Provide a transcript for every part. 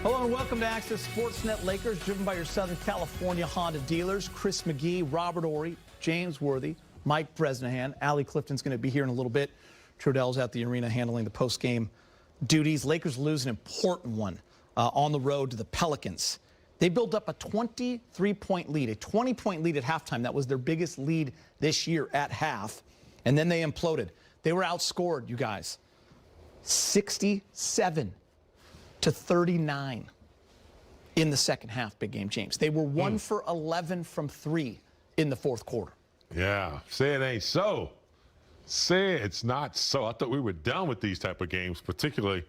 Hello and welcome to Access Sportsnet Lakers, driven by your Southern California Honda dealers. Chris McGee, Robert Ory, James Worthy, Mike Bresnahan. Allie Clifton's going to be here in a little bit. Trudell's at the arena handling the post-game duties. Lakers lose an important one on the road to the Pelicans. They built up a 23-point lead, a 20-point lead at halftime. That was their biggest lead this year at half. And then they imploded. They were outscored, you guys, 67-39 in the second half, Big Game James. They were 1 for 11 from 3 in the fourth quarter. Yeah, say it ain't so. Say it's not so. I thought we were done with these type of games, particularly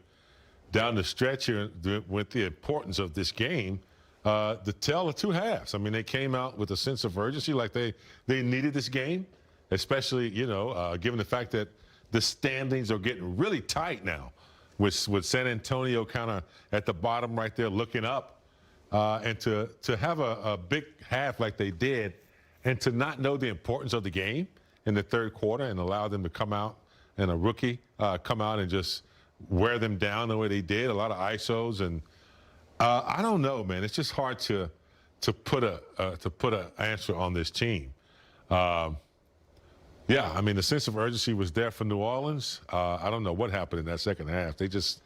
down the stretch here with the importance of this game. The tale of two halves. I mean, they came out with a sense of urgency, like they needed this game, especially, given the fact that the standings are getting really tight now, with San Antonio kind of at the bottom right there looking up, and to have a big half like they did, and to not know the importance of the game in the third quarter and allow them to come out and a rookie come out and just wear them down the way they did, a lot of ISOs. And I don't know, man. It's just hard to put an answer on this team. Yeah, I mean, the sense of urgency was there for New Orleans. I don't know what happened in that second half. They just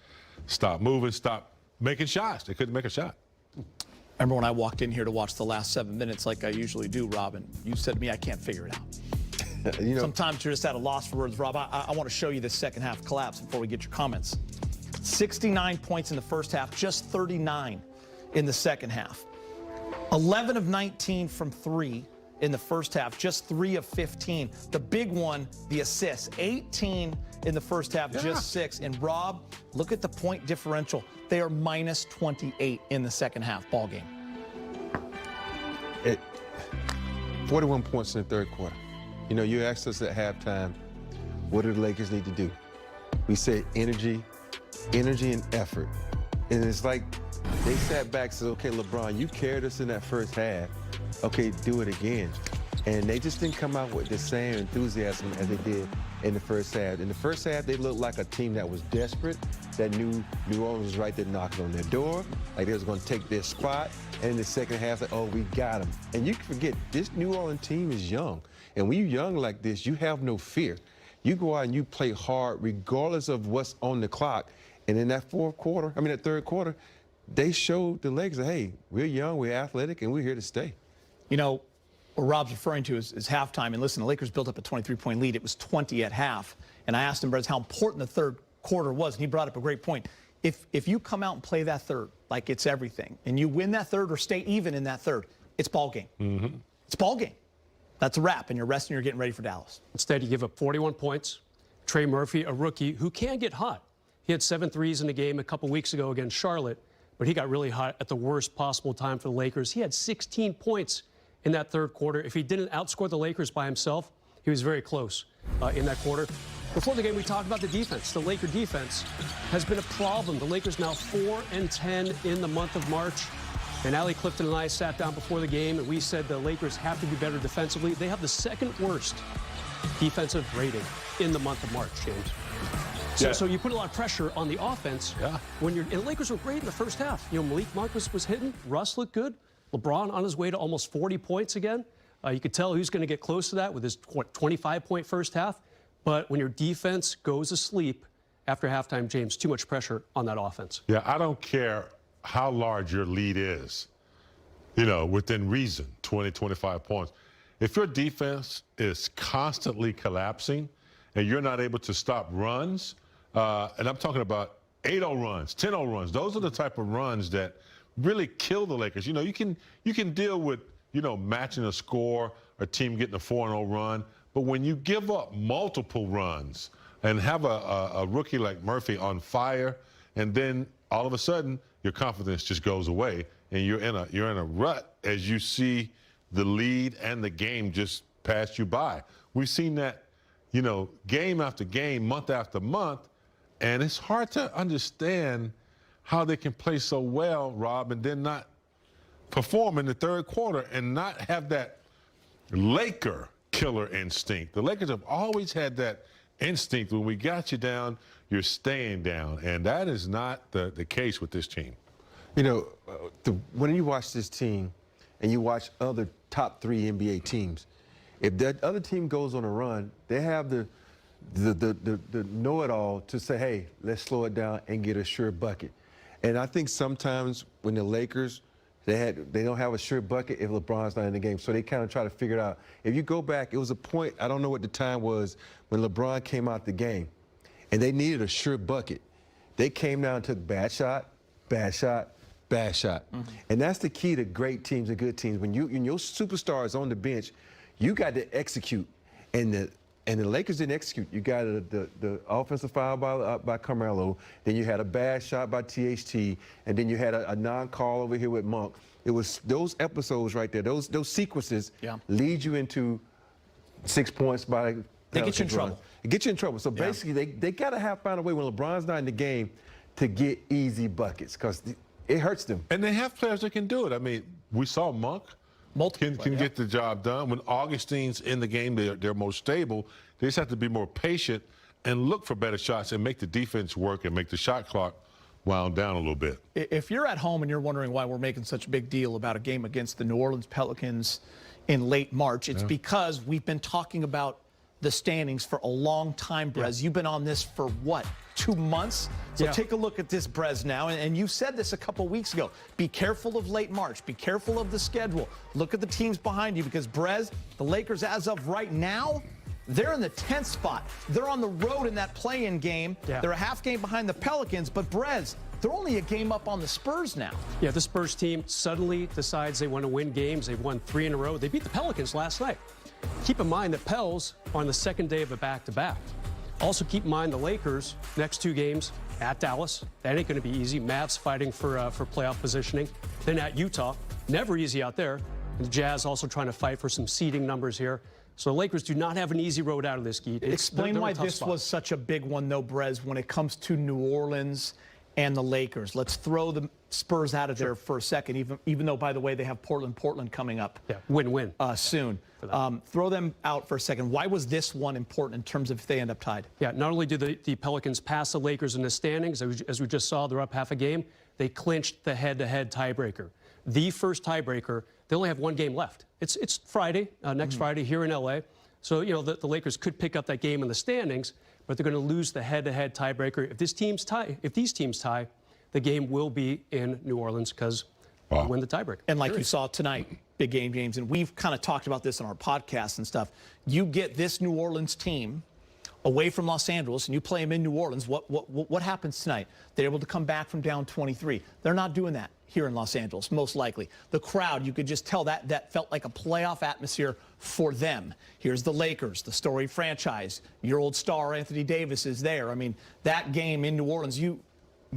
stopped moving, stopped making shots. They couldn't make a shot. Remember when I walked in here to watch the last 7 minutes like I usually do, Robin? You said to me, I can't figure it out. Sometimes you're just at a loss for words, Rob. I want to show you this second half collapse before we get your comments. 69 points in the first half, just 39 in the second half. 11 of 19 from 3 in the first half, just 3 of 15. The big one, the assists, 18 in the first half, just 6. And Rob, look at the point differential. They are minus 28 in the second half ball game. 41 points in the third quarter. You asked us at halftime, what do the Lakers need to do? We said energy and effort. And it's like they sat back and said, okay, LeBron, you carried us in that first half. Okay, do it again. And they just didn't come out with the same enthusiasm as they did in the first half. In the first half, they looked like a team that was desperate, that knew New Orleans was right there knocking on their door, like they was going to take their spot. And in the second half, like, oh, we got them. And you can forget, this New Orleans team is young. And when you're young like this, you have no fear. You go out and you play hard regardless of what's on the clock. And in that third quarter, they showed the Lakers that, hey, we're young, we're athletic, and we're here to stay. What Rob's referring to is halftime. And listen, the Lakers built up a 23-point lead. It was 20 at half. And I asked him, Brez, how important the third quarter was. And he brought up a great point. If you come out and play that third like it's everything, and you win that third or stay even in that third, it's ball game. It's ball game. That's a wrap, and you're resting, you're getting ready for Dallas. Instead, you give up 41 points. Trey Murphy, a rookie who can get hot. He had 7 threes in the game a couple weeks ago against Charlotte, but he got really hot at the worst possible time for the Lakers. He had 16 points in that third quarter. If he didn't outscore the Lakers by himself, he was very close in that quarter. Before the game, we talked about the defense. The Laker defense has been a problem. The Lakers now 4-10 in the month of March. And Allie Clifton and I sat down before the game, and we said the Lakers have to be better defensively. They have the second worst defensive rating in the month of March, James. So you put a lot of pressure on the offense. When and the Lakers were great in the first half. Malik Monk was hitting. Russ looked good. LeBron on his way to almost 40 points again. You could tell who's going to get close to that with his 25-point first half. But when your defense goes asleep after halftime, James, too much pressure on that offense. Yeah, I don't care how large your lead is, within reason, 20, 25 points. If your defense is constantly collapsing and you're not able to stop runs, and I'm talking about 8-0 runs, 10-0 runs, those are the type of runs that really kill the Lakers. You can deal with, matching a score, a team getting a 4-0 run, but when you give up multiple runs and have a rookie like Murphy on fire, and then all of a sudden your confidence just goes away, and you're in a rut as you see the lead and the game just pass you by. We've seen that, game after game, month after month, and it's hard to understand how they can play so well, Rob, and then not perform in the third quarter and not have that Laker killer instinct. The Lakers have always had that instinct. When we got you down, you're staying down, and that is not the case with this team. You know, when you watch this team and you watch other top 3 NBA teams, if that other team goes on a run, they have the know-it-all to say, hey, let's slow it down and get a sure bucket. And I think sometimes when the Lakers, they don't have a sure bucket if LeBron's not in the game, so they kind of try to figure it out. If you go back, it was a point, I don't know what the time was, when LeBron came out the game, and they needed a sure bucket. They came down and took bad shot, bad shot, bad shot. And that's the key to great teams and good teams. When your superstar is on the bench, you got to execute. And the Lakers didn't execute. You got the offensive foul by Carmelo, then you had a bad shot by THT, and then you had a non-call over here with Monk. It was those episodes right there, those sequences lead you into 6 points by they get you in trouble. It gets you in trouble. So basically, they got to find a way when LeBron's not in the game to get easy buckets because it hurts them. And they have players that can do it. I mean, we saw Monk can get the job done. When Augustine's in the game, they're more stable. They just have to be more patient and look for better shots and make the defense work and make the shot clock wound down a little bit. If you're at home and you're wondering why we're making such a big deal about a game against the New Orleans Pelicans in late March, it's because we've been talking about the standings for a long time, Brez. You've been on this for what, 2 months? So take a look at this, Brez, now. And you said this a couple weeks ago. Be careful of late March. Be careful of the schedule. Look at the teams behind you because, Brez, the Lakers, as of right now, they're in the 10th spot. They're on the road in that play-in game. They're a half game behind the Pelicans. But, Brez, they're only a game up on the Spurs now. Yeah, the Spurs team suddenly decides they want to win games. They've won 3 in a row. They beat the Pelicans last night. Keep in mind that Pels are on the second day of a back-to-back. Also keep in mind the Lakers, next 2 games at Dallas. That ain't going to be easy. Mavs fighting for playoff positioning. Then at Utah. Never easy out there. And the Jazz also trying to fight for some seeding numbers here. So the Lakers do not have an easy road out of this, Geet. Explain why this was such a big one, though, Brez, when it comes to New Orleans and the Lakers. Let's throw the Spurs out of there for a second, even though, by the way, they have Portland coming up. Win-win. Soon. Throw them out for a second. Why was this one important in terms of if they end up tied? Yeah, not only did the Pelicans pass the Lakers in the standings, as we just saw, they're up half a game, they clinched the head-to-head tiebreaker. The first tiebreaker, they only have 1 game left. It's Friday, next Friday here in L.A. So, you know, the Lakers could pick up that game in the standings, but they're going to lose the head-to-head tiebreaker. If these teams tie, the game will be in New Orleans because they win the tiebreaker. And like you saw tonight, big game, James, and we've kind of talked about this on our podcast and stuff. You get this New Orleans team away from Los Angeles and you play them in New Orleans, what happens tonight? They're able to come back from down 23. They're not doing that here in Los Angeles, most likely. The crowd, you could just tell that felt like a playoff atmosphere for them. Here's the Lakers, the storied franchise. Your old star, Anthony Davis, is there. I mean, that game in New Orleans, you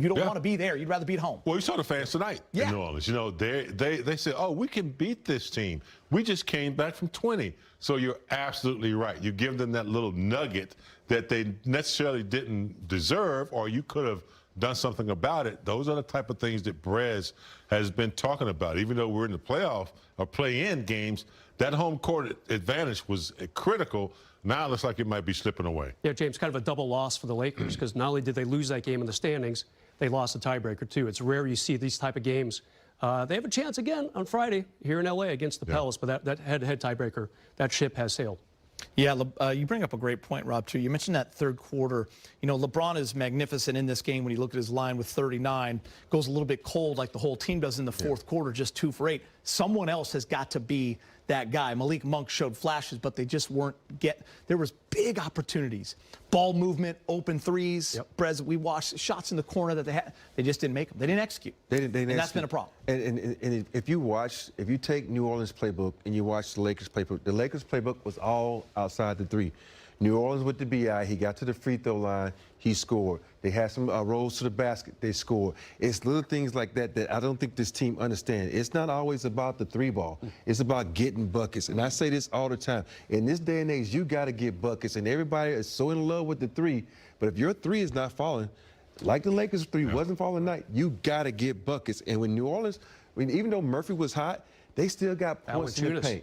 don't want to be there. You'd rather be at home. Well, you saw the fans tonight in New Orleans. You know, they said, oh, we can beat this team. We just came back from 20. So you're absolutely right. You give them that little nugget that they necessarily didn't deserve, or you could have done something about it. Those are the type of things that Brez has been talking about. Even though we're in the playoff or play-in games, that home court advantage was critical. Now it looks like it might be slipping away. Yeah, James, kind of a double loss for the Lakers because not only did they lose that game in the standings, they lost the tiebreaker, too. It's rare you see these type of games. They have a chance again on Friday here in L.A. against the Pels, but that head-to-head tiebreaker, that ship has sailed. Yeah, you bring up a great point, Rob, too. You mentioned that third quarter. You know, LeBron is magnificent in this game when you look at his line with 39. Goes a little bit cold like the whole team does in the fourth quarter, just 2 for 8. Someone else has got to be that guy. Malik Monk showed flashes, but they just weren't there was big opportunities. Ball movement, open threes. Brez, we watched shots in the corner that they had. They just didn't make them. They didn't execute. And that's been a problem. And if you take New Orleans playbook and you watch the Lakers playbook, the Lakers playbook was all outside the 3. New Orleans with the BI, he got to the free throw line, he scored. They had some rolls to the basket, they scored. It's little things like that that I don't think this team understands. It's not always about the 3 ball. It's about getting buckets. And I say this all the time. In this day and age, you got to get buckets. And everybody is so in love with the 3. But if your 3 is not falling, like the Lakers 3 wasn't falling tonight, you got to get buckets. And when New Orleans, even though Murphy was hot, they still got points in the paint.